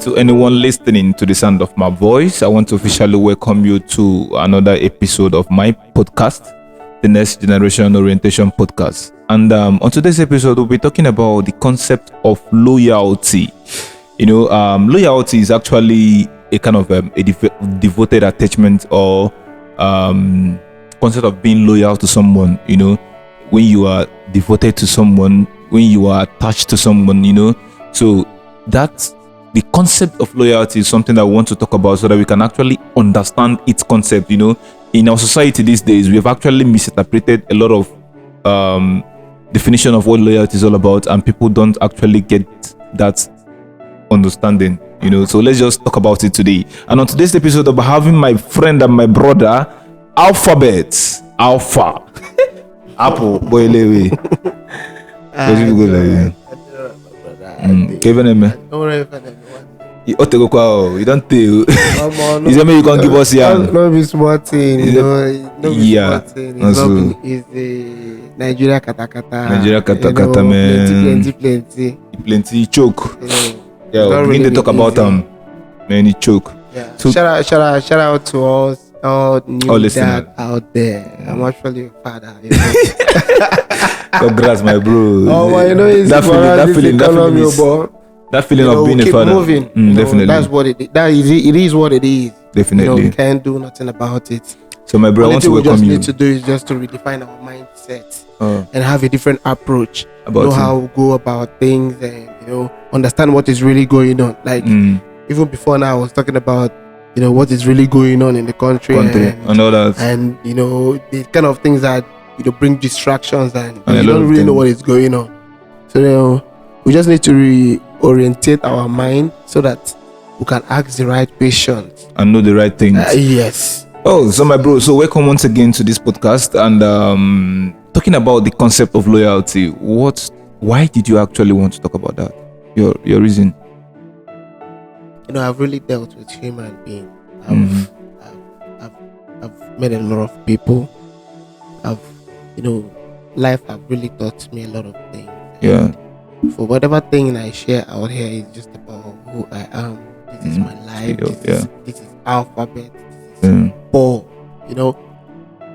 to anyone listening to the sound of my voice. I want to officially welcome you to another episode of my podcast, the Next Generation Orientation Podcast. And on today's episode, we'll be talking about the concept of loyalty. Loyalty is actually a kind of a devoted attachment or concept of being loyal to someone. When you are devoted to someone, when you are attached to someone, so that's the concept of loyalty is something that we want to talk about so that we can actually understand its concept. In our society these days, we have actually misinterpreted a lot of definition of what loyalty is all about, and people don't actually get that understanding. So let's just talk about it today. And on today's episode, I'm having my friend and my brother, Alpha, Apple, boy, Lewy. You don't tell. You say you can give us young. No be smart thing, It's the Nigeria kata, man. Plenty choke. Yeah, we need to talk about them. Many choke. Yeah. So, shout out to us, all new dad out there. I'm actually a father. Congrats, my bro. That feeling of being a father. Moving. Definitely. That's what it is what it is. Definitely. We can't do nothing about it. So my bro, I want to welcome you. What we just need to do is just to redefine our mindset and have a different approach. How we go about things and understand what is really going on. Like even before now, I was talking about what is really going on in the country and all that, and the kind of things that bring distractions and you don't really know what is going on. So we just need to reorientate our mind so that we can ask the right questions and know the right things. Yes. Oh, so my bro, so welcome once again to this podcast, and talking about the concept of loyalty. Why did you actually want to talk about that? Your reason? I've really dealt with human beings. I've met a lot of people. Life have really taught me a lot of things. Yeah. For whatever thing I share out here is just about who I am. This is my life. This is alphabet. This is Paul.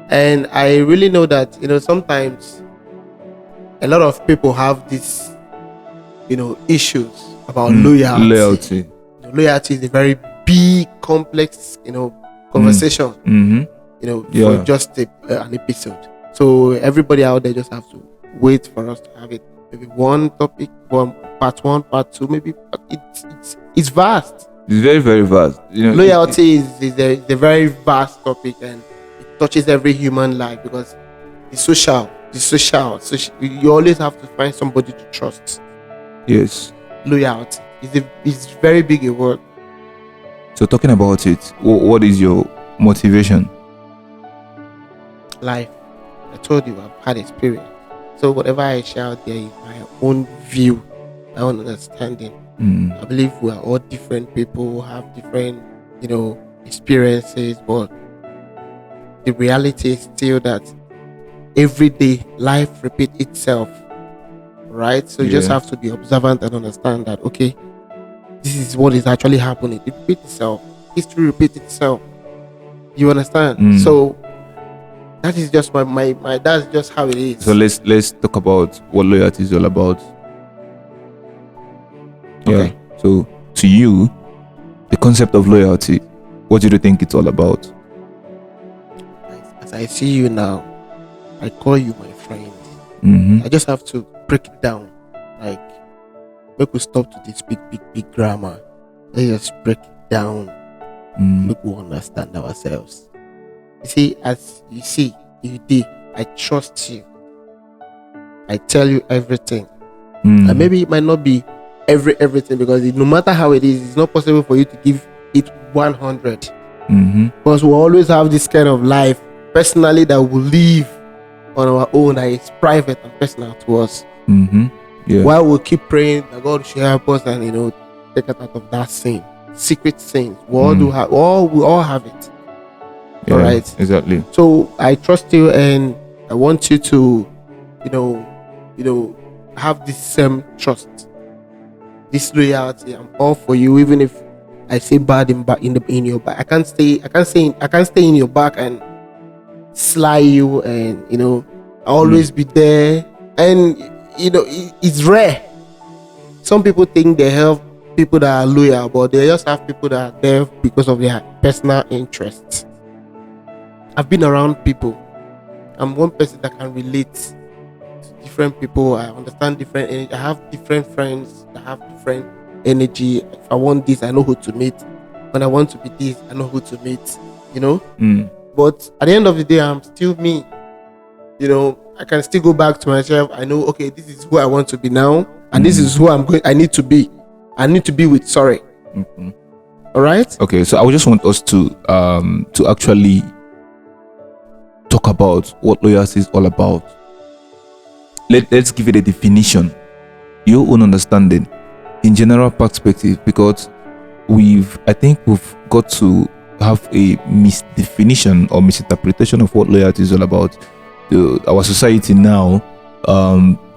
And I really know that sometimes a lot of people have this issues about loyalty. Loyalty is a very big, complex conversation. For just an episode. So everybody out there just have to wait for us to have it. Maybe one topic, part one, part two. Maybe it's vast. It's very, very vast. Loyalty is a very vast topic, and it touches every human life because it's social. You always have to find somebody to trust. Yes. Loyalty is very big a word. So talking about it, what is your motivation? Life. I told you I've had experience. So whatever I share out there is my own view, my own understanding. I believe we are all different people, have different, experiences, but the reality is still that every day life repeats itself, right? So you just have to be observant and understand that, okay, this is what is actually happening. It repeats itself. History repeats itself. You understand? So that is just my that's just how it is. So let's talk about what loyalty is all about. Okay. Yeah. So to you, the concept of loyalty, what do you think it's all about? As I see you now, I call you my friend. I just have to break it down. Like, make we stop to this big grammar. Let's just break it down. Make we understand ourselves. You see, as you see, I trust you. I tell you everything. And maybe it might not be everything because no matter how it is, it's not possible for you to give it 100. Because we always have this kind of life personally that we live on our own, that is private and personal to us. While we keep praying that God should help us and take us out of that sin, secret sins. We all have it. Yeah, all right, exactly. So I trust you, and I want you to, have this same trust. this loyalty. I'm all for you, even if I say bad in your back. I can't stay in your back and sly you, and always be there. And it's rare. Some people think they have people that are loyal, but they just have people that are there because of their personal interests. I've been around people. I'm one person that can relate to different people. I understand different energy. I have different friends that have different energy. If I want this, I know who to meet. When I want to be this, I know who to meet. But at the end of the day, I'm still me. I can still go back to myself. I know, okay, this is who I want to be now, and this is who I need to be. I need to be with sorry. Mm-hmm. All right. Okay, so I would just want us to actually talk about what loyalty is all about. Let's give it a definition, your own understanding, in general perspective, because I think we've got to have a misdefinition or misinterpretation of what loyalty is all about. Our society now,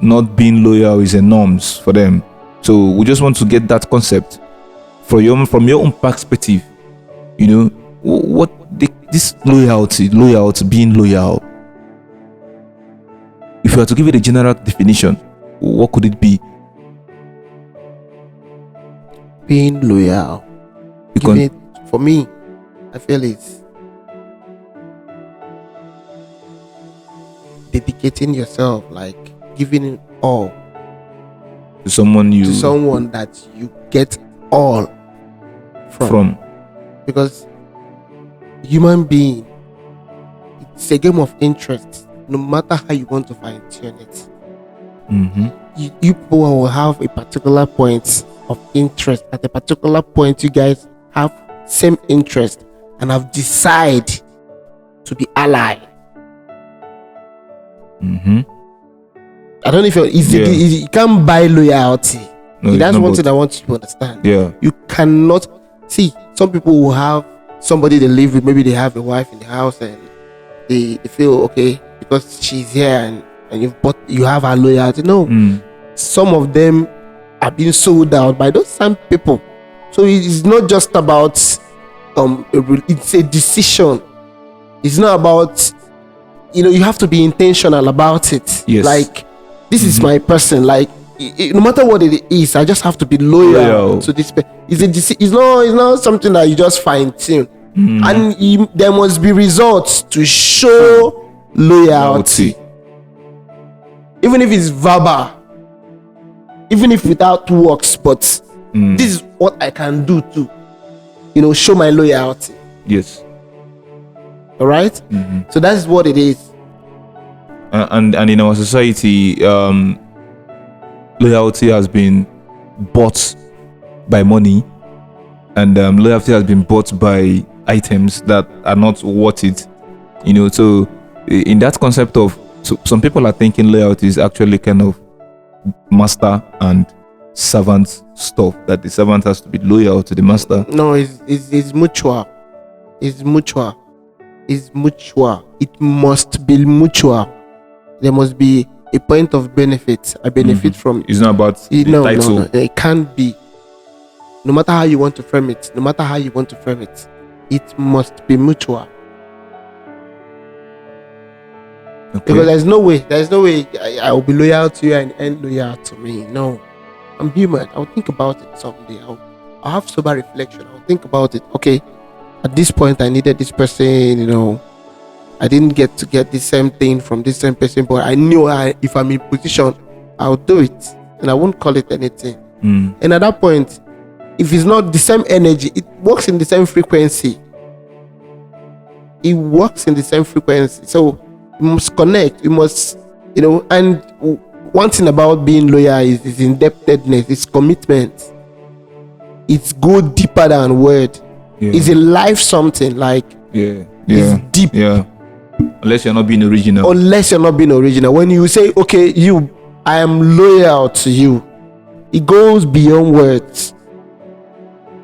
not being loyal is a norms for them. So we just want to get that concept from your own perspective. What this loyalty, being loyal. If you were to give it a general definition, what could it be? Being loyal. For me, I feel it's dedicating yourself, like giving it all to someone that you get all from. Because human being, it's a game of interest. No matter how you want to fine tune it, you people will have a particular point of interest. At a particular point, you guys have same interest and have decided to be ally. I don't know if you can't buy loyalty. No, that's one thing I want you to understand. Yeah, you cannot see. Some people will have somebody they live with. Maybe they have a wife in the house and they feel okay because she's here and you have her loyalty. No, some of them are being sold out by those same people. So it's not just about it's a decision. It's not about you have to be intentional about it. Yes. Like, this is my person. Like, no matter what it is, I just have to be loyal to this person. It's not something that you just fine tune. And there must be results to show loyalty. Even if it's verbal, even if without works, but this is what I can do to, show my loyalty. Yes. All right. So that's what it is. And in our society, loyalty has been bought by money, and loyalty has been bought by items that are not worth it. So in that concept of, some people are thinking loyalty is actually kind of master and servant stuff, that the servant has to be loyal to the master. No, it's mutual. It's mutual. It's mutual. It must be mutual. There must be a point of benefit. I benefit from. It's not about the title. No. It can't be. No matter how you want to frame it, it must be mutual. Okay. Because there's no way I will be loyal to you and end loyal to me. No, I'm human. I'll think about it someday. I'll have sober reflection. I'll think about it. Okay, at this point I needed this person. I didn't get the same thing from this same person, but I knew if I'm in position, I'll do it, and I won't call it anything. And at that point, if it's not the same energy, it works in the same frequency. It works in the same frequency. So you must connect. You must, and one thing about being loyal is indebtedness, it's commitment. It's go deeper than word. Yeah. It's a life something, like it's deep. Yeah. Unless you're not being original. When you say, okay, I am loyal to you, it goes beyond words.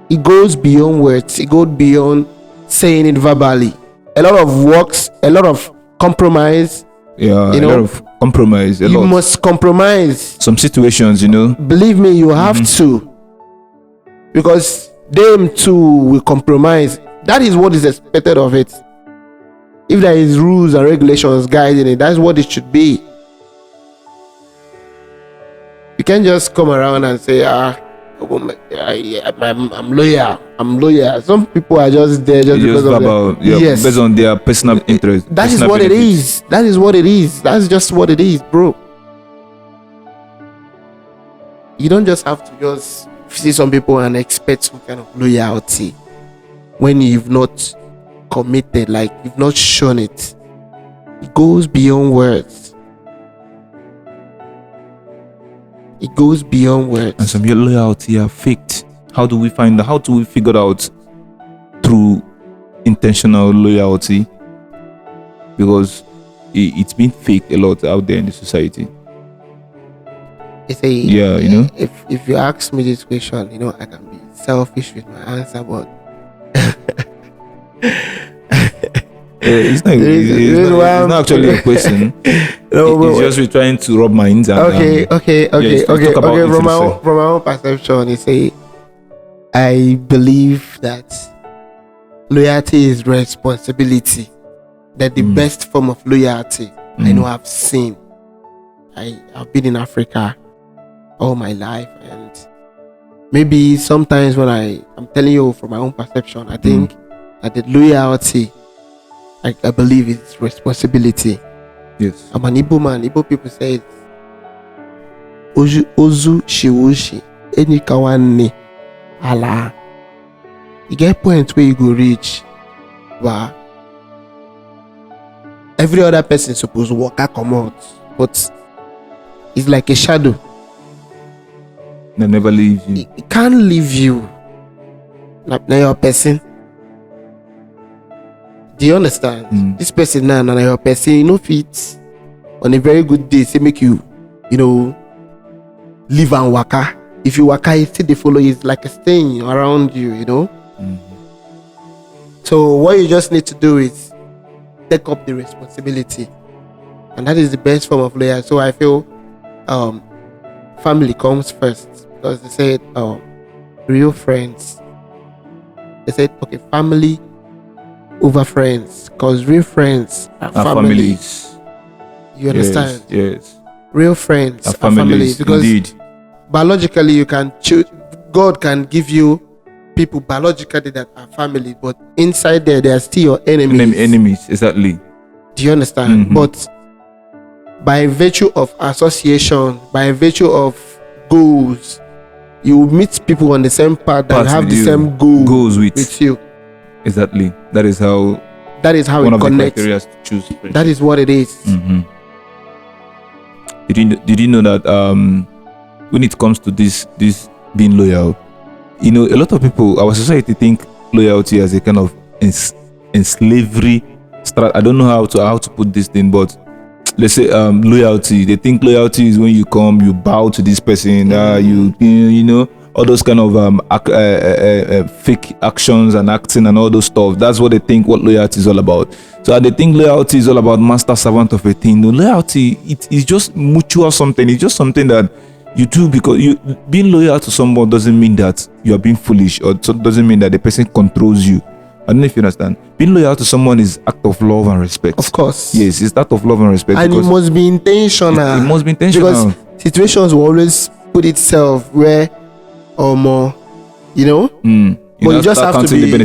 It goes beyond saying it verbally. A lot of works, a lot of compromise. Yeah, a lot of compromise. You must compromise. Some situations, Believe me, you have to. because them too will compromise. That is what is expected of it. If there is rules and regulations guiding it, that's what it should be. You can't just come around and say, I'm loyal. Some people are just there just because of based on their personal interest. That is what benefits. That is what it is. That's just what it is, bro. You don't just have to just see some people and expect some kind of loyalty when you've not committed, like you've not shown it. It goes beyond words. It goes beyond words. And some your loyalty are faked. How do we find that? How do we figure out through intentional loyalty? Because it's been faked a lot out there in the society. If you ask me this question, I can be selfish with my answer, but it's not actually a question. It's just we're trying to rub minds. And, okay. From my own perception, you say, I believe that loyalty is responsibility. That the best form of loyalty I know I've seen. I've been in Africa all my life, and maybe sometimes when I'm telling you from my own perception, I think that the loyalty, I believe it's responsibility. Yes. I'm an Igbo man. Igbo people say it. Ozu shiwushi eni kawanni ala. You get point where you go reach, but every other person supposed to walk out, come out, but it's like a shadow. They never leave you. It can't leave you. Now your person. Do you understand? This person now, your person, fit on a very good day, say make you, live and waka. If you waka, it still they follow you. It's like a stain around you, So what you just need to do is take up the responsibility, and that is the best form of loyalty. So I feel, family comes first, because they said, real friends. They said, okay, family over friends, because real friends are families. You understand? Yes. Real friends are families, because biologically you can choose. God can give you people biologically that are family, but inside there they are still your enemies. Enemies, exactly. Do you understand? But by virtue of association, by virtue of goals, you meet people on the same path that have the same goals with you. Exactly. That is how one it connects. The criteria to choose friendship. That is what it is. Did you know that when it comes to this being loyal, a lot of people, our society think loyalty as a kind of in slavery. I don't know how to put this thing, but let's say loyalty. They think loyalty is when you come, you bow to this person, all those kind of fake actions and acting and all those stuff. That's what they think what loyalty is all about. So they think loyalty is all about master servant of a thing. No, loyalty, it is just mutual something. It's just something that you do because being loyal to someone doesn't mean that you are being foolish, or doesn't mean that the person controls you. I don't know if you understand. Being loyal to someone is act of love and respect. Of course. Yes, it's that of love and respect. And it must be intentional. It must be intentional. Because situations will always put itself where or more, but you just have to be.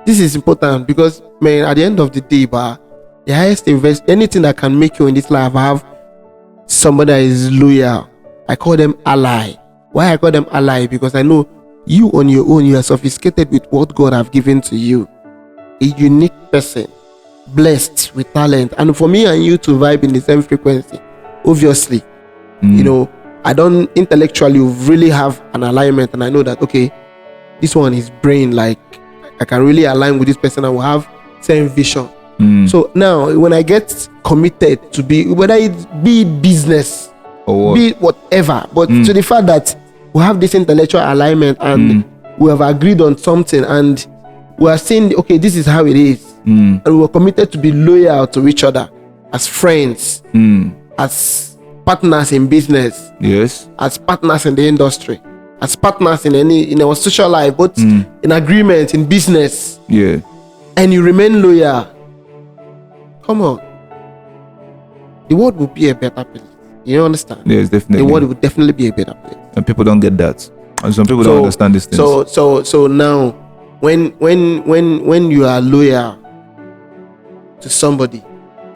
This is important, because at the end of the day, the highest anything that can make you in this life have somebody that is loyal. I call them ally. Why I call them ally? Because I know you on your own, you are sophisticated with what God have given to you. A unique person, blessed with talent, and for me and you to vibe in the same frequency, obviously, I don't intellectually really have an alignment, and I know that, okay, this one is brain, like I can really align with this person and will have same vision. So now when I get committed to whether it be business or be whatever, but to the fact that we have this intellectual alignment and we have agreed on something, and we are saying, okay, this is how it is, and we are committed to be loyal to each other as friends, as partners in business, yes, as partners in the industry, as partners in our social life, both in agreement, in business, and you remain loyal, come on, the world will be a better place. You understand? Yes, definitely. The world will definitely be a better place. And people don't get that. And some people don't understand these things. So now, when you are loyal to somebody,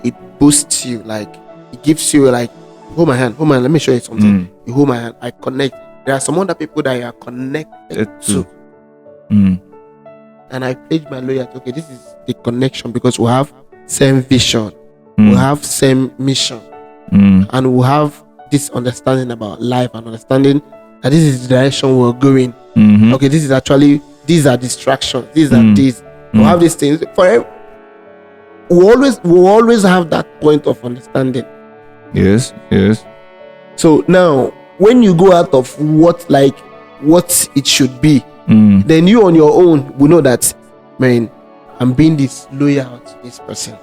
it boosts you. Like, it gives you, like, hold my hand, let me show you something. You hold my hand, I connect. There are some other people that you are connected to. And I pledge my loyalty. Okay, this is the connection, because we have same vision, we have same mission, and we have this understanding about life and understanding that this is the direction we're going. Okay, this is actually, these are distractions, these are these. We have these things. We always have that point of understanding. Yes. So now, when you go out of what it should be, then you on your own will know that, man, I'm being disloyal to this person.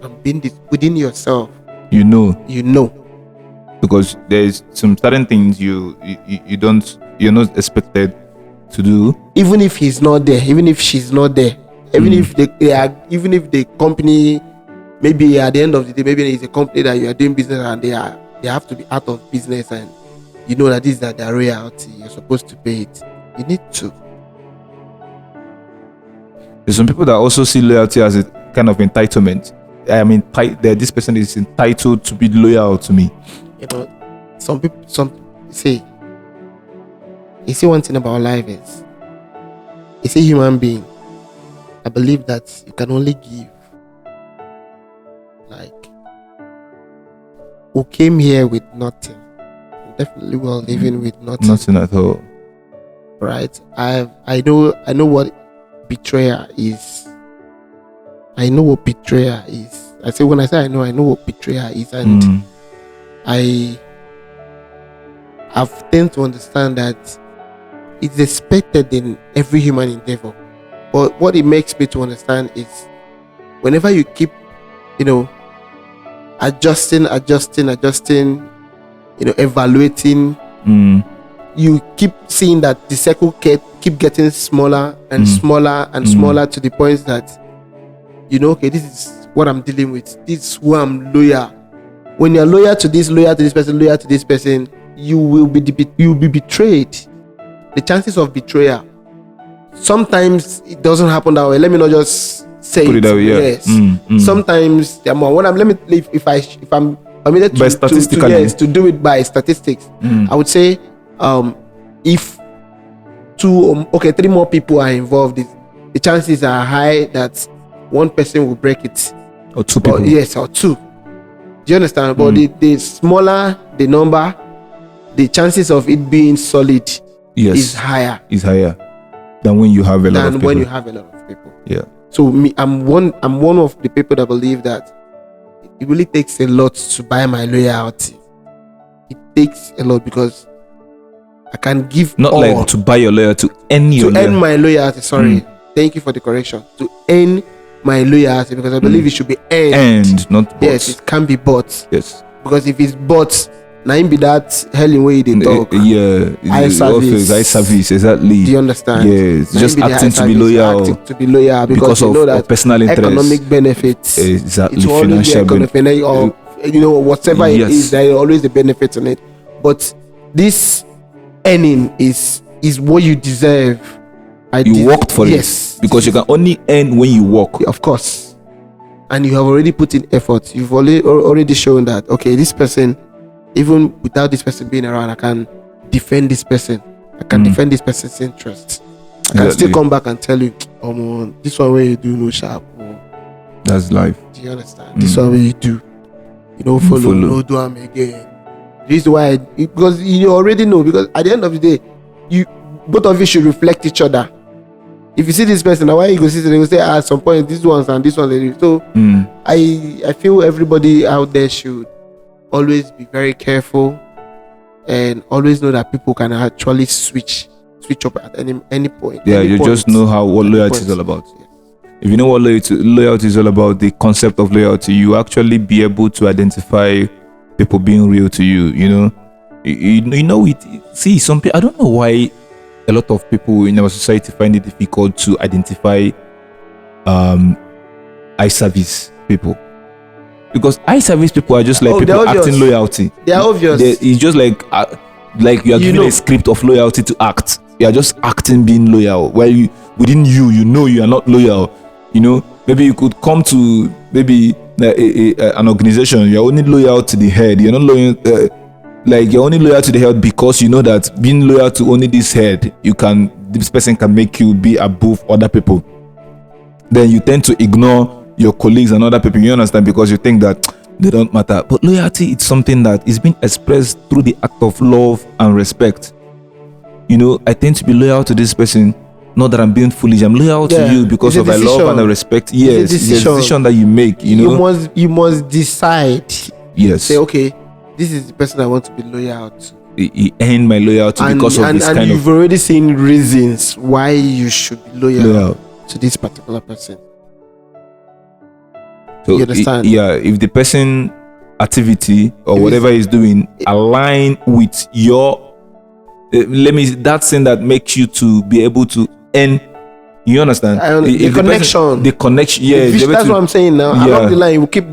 I'm being this within yourself. You know. Because there's some certain things you're not expected to do. Even if he's not there, even if she's not there, even if the company, maybe at the end of the day, maybe it's a company that you are doing business and they have to be out of business, and you know that this is their royalty, you're supposed to pay it. You need to. There's some people that also see loyalty as a kind of entitlement. I mean, this person is entitled to be loyal to me. You know, some say, you see, one thing about life is, it's a human being. I believe that you can only give. Like, who came here with nothing, definitely will living with nothing. Nothing at all. Right? I know what betrayal is. I know what betrayal is. When I say I know what betrayal is, and I've tend to understand that it's expected in every human endeavor. But what it makes me to understand is, whenever you keep, adjusting, evaluating, you keep seeing that the circle keep getting smaller and smaller and smaller, to the point that, okay, this is what I'm dealing with. This is who I'm loyal. When you're loyal to this person, you will be betrayed. The chances of betrayal, sometimes it doesn't happen that way. Let me not just say put it that way. Yeah. Yes. Sometimes there are more. If I'm permitted to do it by statistics, I would say, if 3 more people are involved, the chances are high that one person will break it, or 2 people. Or 2. Do you understand? But the smaller the number, the chances of it being solid is higher. Than when you have a lot of people. Yeah. So I'm one of the people that believe that it really takes a lot to buy my loyalty. It takes a lot, because I can give not all, like to buy your loyalty, to earn my loyalty. Sorry, thank you for the correction. To earn my loyalty, because I believe it should be earned, not bought. Yes, it can be bought. Yes, because if it's bought, now be that hell in way they talk. Eye service, exactly. Do you understand? Yes, just acting to be loyal. Because of, you know that personal interest, economic benefits. Exactly, it's financial benefit, or whatever it is, there is always a benefit in it. But this earning is what you deserve. You worked for it, because you can only earn when you work. Of course, and you have already put in effort. You've already shown that, okay, this person, even without this person being around, I can defend this person. I can defend this person's interests. I can still come back and tell you, this one where you do no sharp. That's life. Do you understand? This one where you do, follow. No do them again. This is why, because you already know. Because at the end of the day, both of you should reflect each other. If you see this person, why you go see them, you say at some point these ones and this one. So I feel everybody out there should always be very careful, and always know that people can actually switch up at any point. Yeah, you just know what loyalty is all about. Yeah. If you know what loyalty is all about, the concept of loyalty, you actually be able to identify people being real to you. You know it. See, some people. I don't know why a lot of people in our society find it difficult to identify eye service people, because eye service people are just like people acting loyalty. They are obvious. It's just like you are given a script of loyalty to act. You are just acting being loyal. While within you know you are not loyal. You know, maybe you could come to maybe an organization. You are only loyal to the head. You're not loyal. Like you're only loyal to the head because you know that being loyal to only this head, this person can make you be above other people. Then you tend to ignore your colleagues and other people. You understand, because you think that they don't matter. But loyalty is something that is being expressed through the act of love and respect. You know, I tend to be loyal to this person. Not that I'm being foolish. I'm loyal to you because of I love and I respect. Yes, it's a decision that you make. You know, you must decide. Yes. Say, okay, this is the person I want to be loyal to. He earned my loyalty because of this kind of. And you've already seen reasons why you should be loyal to this particular person. So you understand? If the person activity or whatever he's doing align with your, that thing that makes you to be able to earn. You understand? The connection. The connection. Yeah, that's what I'm saying now. Along the line, you will keep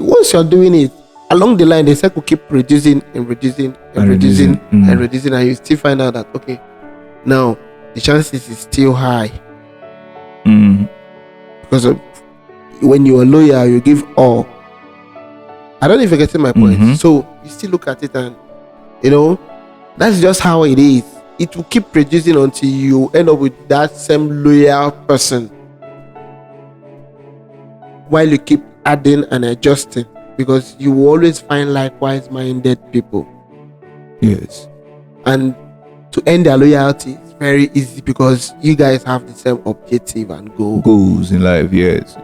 once you're doing it. Along the line, the cycle keep reducing and reducing and reducing and reducing, and you still find out that okay, now the chances is still high because of when you are loyal, you give all. I don't know if you're getting my point. So you still look at it, and you know that's just how it is. It will keep reducing until you end up with that same loyal person, while you keep adding and adjusting. Because you will always find likewise minded people. Yes. And to end their loyalty is very easy because you guys have the same objective and goals in life. Yes.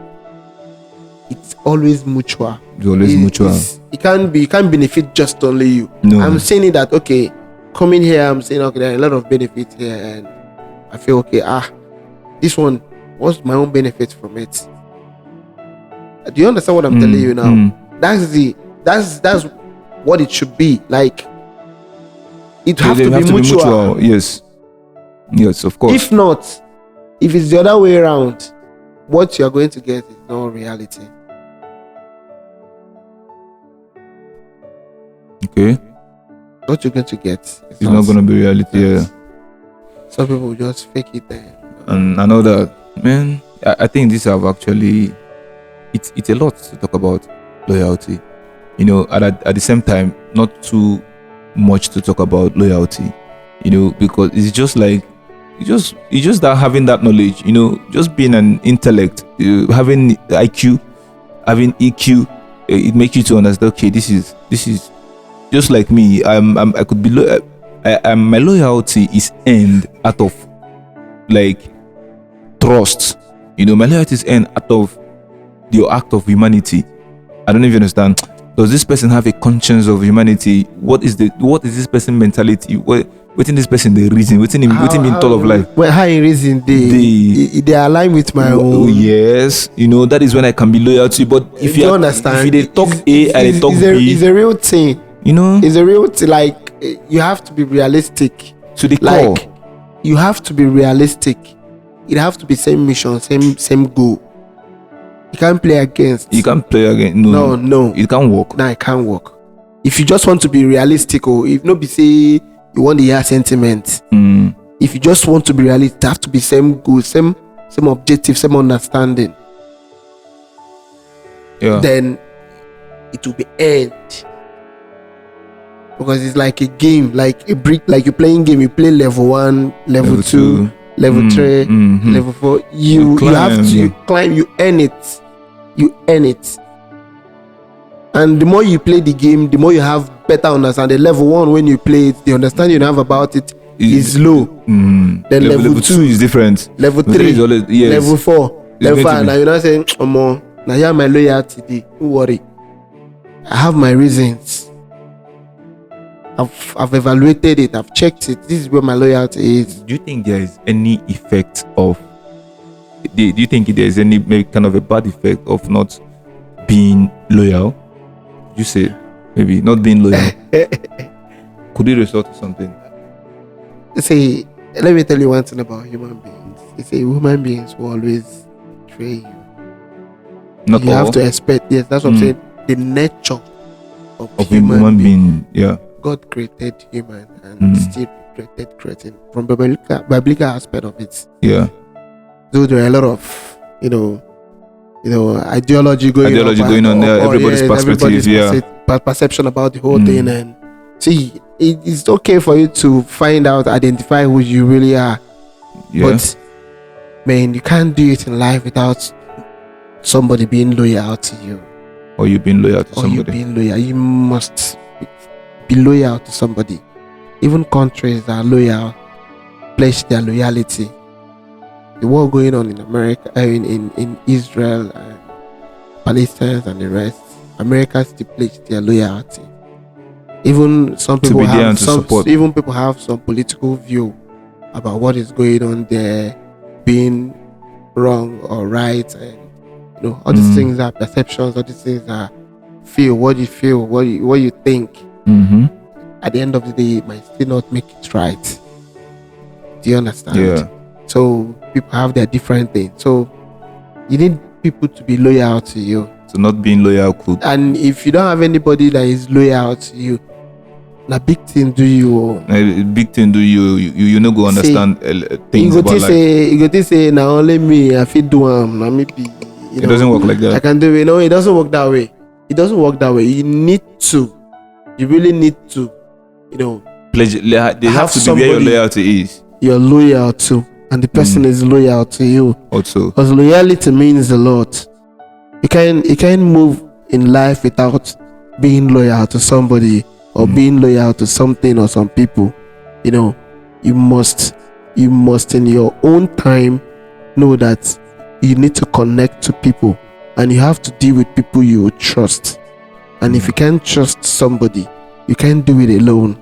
It's always mutual. It's always mutual. It can't benefit just only you. No. I'm saying it that okay, coming here, I'm saying okay, there are a lot of benefits here, and I feel okay. This one, what's my own benefit from it? Do you understand what I'm telling you now? That's what it should be. Like it have to be mutual. Yes, of course. If not, if it's the other way around, what you are going to get is not reality. Okay. What you're going to get is not going to be reality. Yeah. Some people will just fake it there. And I know that, man. I think these have actually. It's a lot to talk about. Loyalty, you know, at the same time, not too much to talk about loyalty, you know, because it's just like it's just that having that knowledge, you know, just being an intellect, having IQ, having EQ, it makes you to understand. Okay, this is just like me. I could be my loyalty is earned out of like trust. You know, my loyalty is earned out of the act of humanity. I don't even understand. Does this person have a conscience of humanity? What is this person mentality? Within this person the reason? Within him being thought of life? Well, how reason they align with my own. Yes, you know that is when I can be loyal to you. But if you understand, if they talk A and they talk B, it's a real thing. You know, it's a real thing. Like you have to be realistic to the core. Like you have to be realistic. It have to be same mission, same goal. You can't play against. No. It can't work. No, it can't work. If you just want to be realistic, or if not be say you want the hear sentiment. If you just want to be realistic, it have to be same goal, same objective, same understanding. Yeah. Then it will be end. Because it's like a game, like a brick, like you're playing game. You play level 1, level 2, level 3, level 4. You have to climb. You earn it. And the more you play the game, the more you have better understanding. Level 1, when you play it, the understanding you have about it is low. Then level 2 is different. Level 3 is always, level 4, level 5. Now you're not saying, now you have my loyalty. Don't worry, I have my reasons. I've evaluated it. I've checked it. This is where my loyalty is. Do you think there is any effect of? Do you think there is any kind of a bad effect of not being loyal? You say maybe not being loyal. Could it result to something? See, let me tell you one thing about human beings. It's a human beings will always betray you. Not you all. have to expect. Yes, that's what I'm saying. The nature of human being. Yeah. God created human and still creating from biblical aspect of it. Yeah. So there are a lot of ideology going on there. Everybody's perspective, perception about the whole thing. And see, it's okay for you to find out, identify who you really are. Yeah. But man, you can't do it in life without somebody being loyal to you. Or you being loyal to somebody. You being loyal. You must be loyal to somebody. Even countries are loyal, pledge their loyalty. The war going on in America, in Israel and Palestine and the rest, America still pledge their loyalty. Even some people have some political view about what is going on there, being wrong or right, and all these things are perceptions. All these things are what you think. At the end of the day, it might still not make it right. Do you understand? Yeah. So people have their different things. So you need people to be loyal to you. So not being loyal could. And if you don't have anybody that is loyal to you, a big thing do you. A big thing do you no go understand things about life. You go say now only me I fit do now maybe. It doesn't work like that. I can do it. No, it doesn't work that way. It doesn't work that way. You really need to, They have to be where your loyalty is. You're loyal to, and the person is loyal to you. Also, because loyalty means a lot. You can't move in life without being loyal to somebody or being loyal to something or some people. You must in your own time know that you need to connect to people, and you have to deal with people you trust. And if you can't trust somebody, you can't do it alone.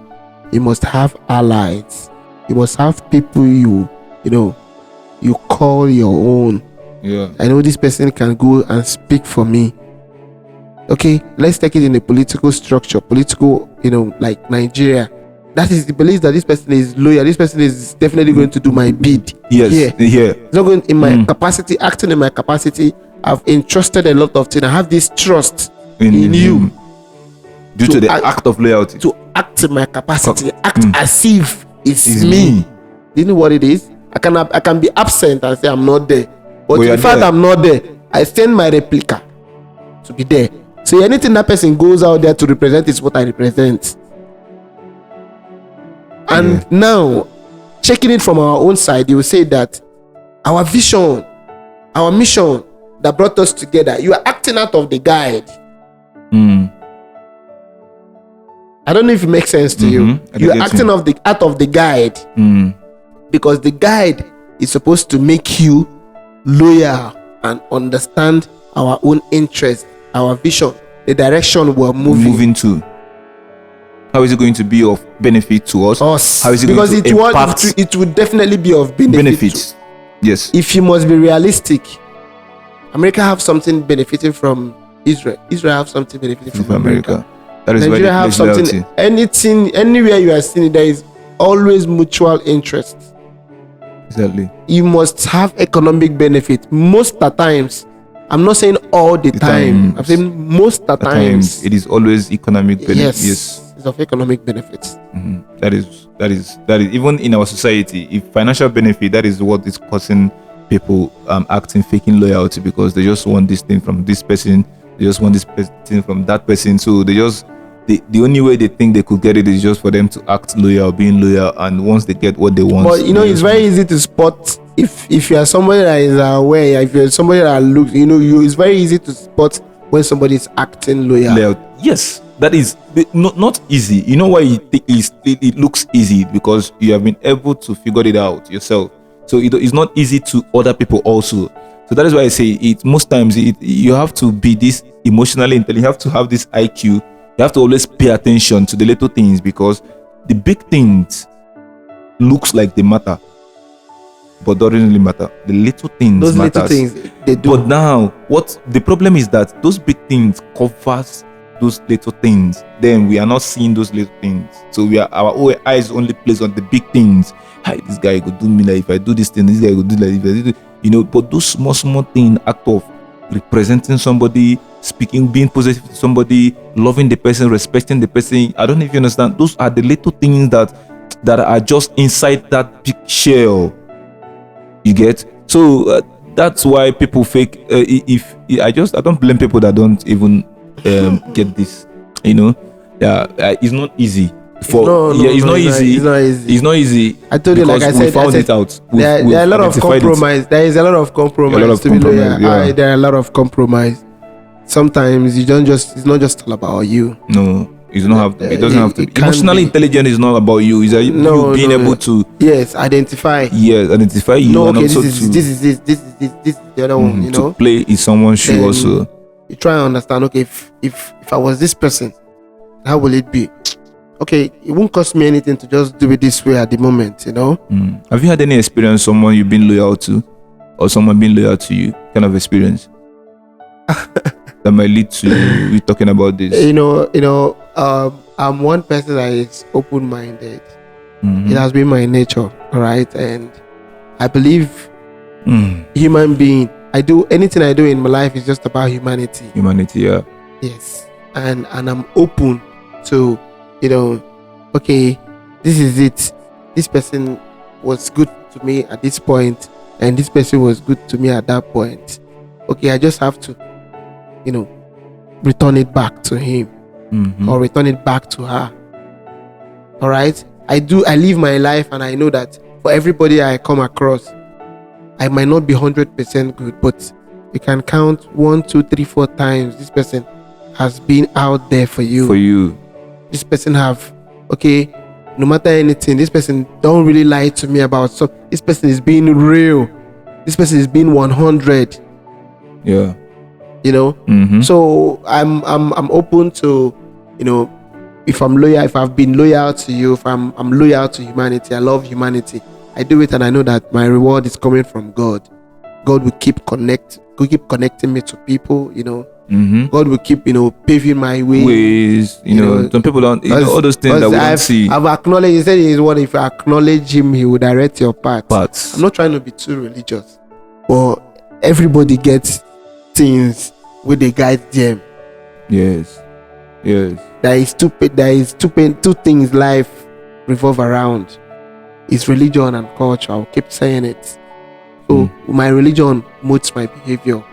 You must have allies. You must have people you call your own. Yeah. I know this person can go and speak for me. Okay, let's take it in a political structure, like Nigeria. That is the belief that this person is loyal. This person is definitely going to do my bid. Yes. Yeah. It's not going in my capacity, acting in my capacity. I've entrusted a lot of things. I have this trust in you. Due to the act of loyalty. To act in my capacity, act as if it's me. Do you know what it is? I can be absent and say I'm not there. But in fact, I'm not there. I send my replica to be there. So anything that person goes out there to represent is what I represent. And now, checking it from our own side, you will say that our vision, our mission that brought us together, you are acting out of the guide. I don't know if it makes sense to you. You are acting out of the guide. Because the guide is supposed to make you loyal and understand our own interest, our vision, the direction we're moving to. How is it going to be of benefit to us? How is it because going to impact? It would definitely be of benefit. Yes. If you must be realistic, America have something benefiting from Israel. Israel have something benefiting from America. That is Nigeria why have something. Anything, anywhere you are seeing, there is always mutual interest. Exactly. You must have economic benefit. Most of the times, I'm not saying all the time. I'm saying most of the times. It is always economic benefit. Yes. It's of economic benefits. That is even in our society. If financial benefit, that is what is causing people acting faking loyalty, because they just want this thing from this person. They just want this thing from that person. So they just the only way they think they could get it is just for them to act loyal, being loyal, and once they get what they want. But it's very easy to spot if you are somebody that is aware, if you're somebody that looks, it's very easy to spot when somebody is acting loyal. Yes, that is not easy. You know why it looks easy? Because you have been able to figure it out yourself. So it's not easy to other people also. So that is why I say it. Most times you have to be this emotionally intelligent. You have to have this IQ. You have to always pay attention to the little things, because the big things looks like they matter, but doesn't really matter. The little things matter. Little things they do. But now, what the problem is that those big things covers those little things, then we are not seeing those little things. So our eyes only placed on the big things. Hi, this guy could do me like if I do this thing, this guy could do like if I do, but those small things, act of representing somebody, speaking, being positive to somebody, loving the person, respecting the person. I don't know if you understand. Those are the little things that are just inside that big shell. You get? So that's why people fake. I don't blame people that don't even get this. It's not easy. It's not easy. I told you, like I said, we found it out. There are a lot of compromise. There is a lot of compromise to be loyal. Yeah. There are a lot of compromise. Sometimes it's not just all about you. No, it doesn't have to. Emotionally intelligent is not about you. It's you being able to identify. Yes, identify you. No, and okay, also this is the other one. To play in someone's shoe also. You try and understand. Okay, if I was this person, how will it be? Okay, it won't cost me anything to just do it this way at the moment, Have you had any experience, someone you've been loyal to, or someone being loyal to you, kind of experience that might lead to you talking about this? I'm one person that is open-minded. It has been my nature, all right, and I believe human being. Anything I do in my life is just about humanity. Humanity, yeah. Yes, and I'm open to. Okay, this is it. This person was good to me at this point, and this person was good to me at that point. Okay, I just have to, return it back to him or return it back to her. All right? I live my life, and I know that for everybody I come across, I might not be 100% good, but you can count 1, 2, 3, 4 times this person has been out there for you. This person no matter anything, this person don't really lie to me about so this person is being real. This person is being 100. Yeah. So I'm open to, if I'm loyal, if I've been loyal to you, if I'm loyal to humanity, I love humanity. I do it and I know that my reward is coming from God. God will keep connecting me to people, God will keep, paving my ways. Some people don't, all those things that we don't see. I've acknowledged, he said if you acknowledge him, he will direct your paths. I'm not trying to be too religious, but everybody gets things where they guide them. Yes. There is two things life revolve around. It's religion and culture. I'll keep saying it. So my religion modes my behavior.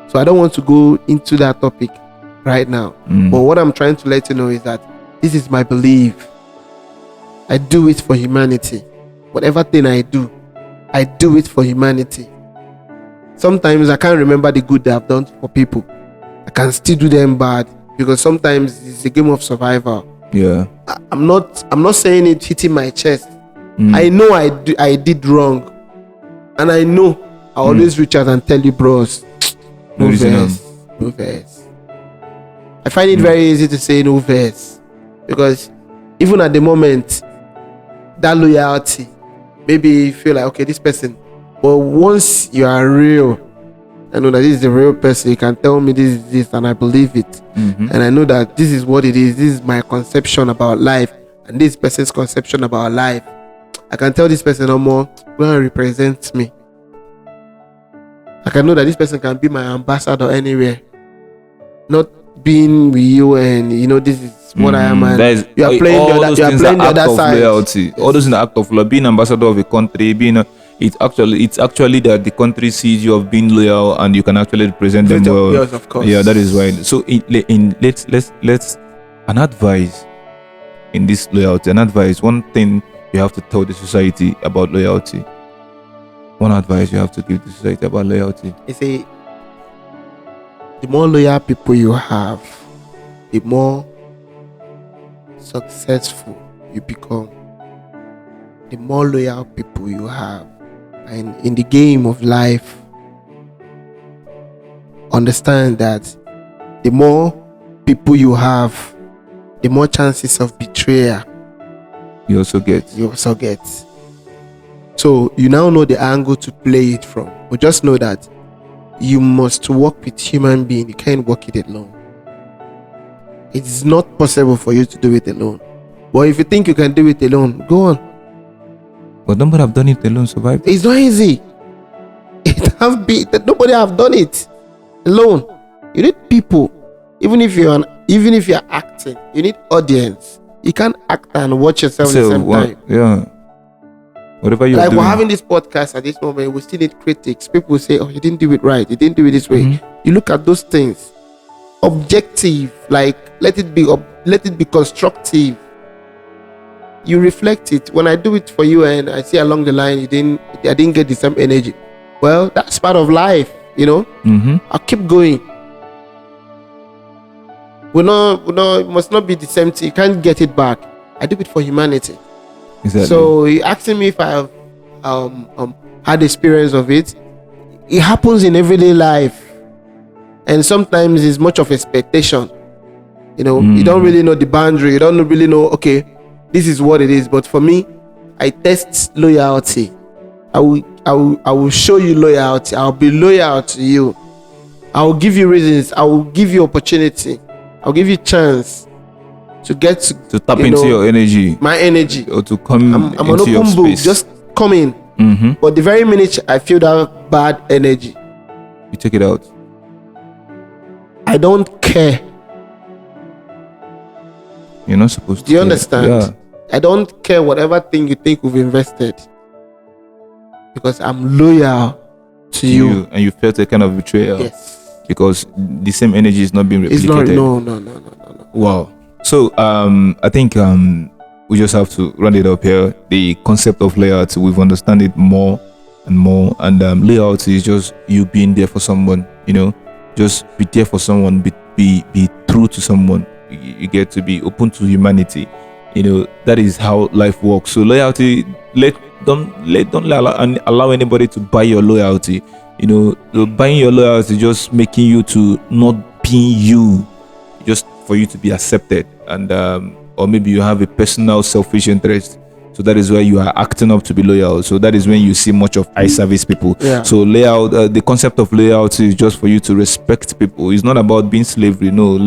So I don't want to go into that topic right now. But what I'm trying to let you know is that this is my belief. I do it for humanity. Whatever thing I do it for humanity. Sometimes I can't remember the good that I've done for people. I can still do them bad because sometimes it's a game of survival. Yeah. I'm not saying it hitting my chest. I know I did wrong. And I know I always reach out and tell you, bros, no verse. I find it very easy to say no verse because even at the moment, that loyalty, maybe you feel like, okay, this person, but once you are real, I know that this is the real person. You can tell me this is this, and I believe it, and I know that this is what it is. This is my conception about life, and this person's conception about life. I can tell this person no more, go and represent me. I can know that this person can be my ambassador anywhere. Not being with you and this is what I am. And you are playing the other side. Loyalty. All those in the act of love, being ambassador of a country, it's actually that the country sees you of being loyal and you can actually represent them well. Yes, of course. Yeah, that is why. So let's an advice in this loyalty. An advice. One thing you have to tell the society about loyalty. One advice you have to give the society about loyalty. You see, the more loyal people you have, the more successful you become. The more loyal people you have. And in the game of life, understand that the more people you have, the more chances of betrayal you also get. So you now know the angle to play it from. But just know that you must work with human being. You can't work it alone. it is not possible for you to do it alone. But if you think you can do it alone, go on. But nobody have done it alone, survived. It's not easy. Nobody have done it alone. You need people. Even if you're acting, you need audience. You can't act and watch yourself at the same time. Yeah. Whatever you're doing. We're having this podcast at this moment, we still need critics. People will say, "Oh, you didn't do it right. You didn't do it this way." You look at those things, objective. Like let it be constructive. You reflect it. When I do it for you and I see along the line I didn't get the same energy. Well, that's part of life, I'll keep going. It must not be the same thing. You can't get it back. I do it for humanity. Exactly. So you're asking me if I have had experience of it. It happens in everyday life, and sometimes it's much of expectation. You don't really know the boundary. You don't really know. Okay, this is what it is. But for me, I test loyalty. I will show you loyalty. I'll be loyal to you. I will give you reasons. I will give you opportunity. I'll give you chance to get to tap into your energy. My energy. Or to come I'm into an open your book. space. Just come in. But the very minute I feel that bad energy, you take it out. I don't care. You're not supposed to. Do you understand? Yeah. I don't care whatever thing you think we've invested, because I'm loyal to you. And you felt a kind of betrayal. Yes. Because the same energy is not being replicated. It's not. No. Wow. So I think we just have to round it up here. The concept of loyalty, we've understood it more and more. And loyalty is just you being there for someone. Just be there for someone. Be true to someone. You get to be open to humanity. That is how life works. So loyalty, don't allow anybody to buy your loyalty. Buying your loyalty just making you to not being you, just for you to be accepted, and or maybe you have a personal selfish interest. So that is why you are acting up to be loyal. So that is when you see much of eye service people. Yeah. So the concept of loyalty is just for you to respect people. It's not about being slavery. No,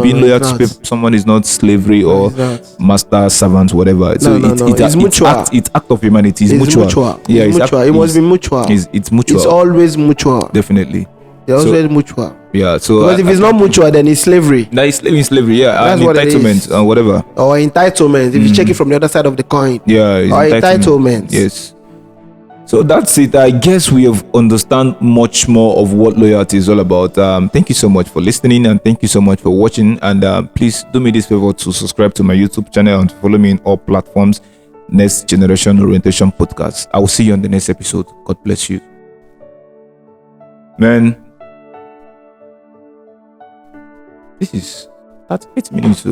being loyal to people, someone is not slavery or master, servant, whatever. It's mutual. It's act of humanity. It's mutual. Yeah, it's mutual. It must be mutual. It's mutual. It's always mutual. Definitely. It's always mutual. Yeah. So because if it's not mutual, then it's slavery. That is slavery. Yeah. That's what it entitlement is. And whatever. Or entitlement. If you check it from the other side of the coin. Yeah. Or entitlement. Yes. So that's it. I guess we have understand much more of what loyalty is all about. Thank you so much for listening, and thank you so much for watching. And please do me this favor to subscribe to my YouTube channel and follow me in all platforms. Next Generation Orientation Podcast. I will see you on the next episode. God bless you. Man, this is 38 minutes.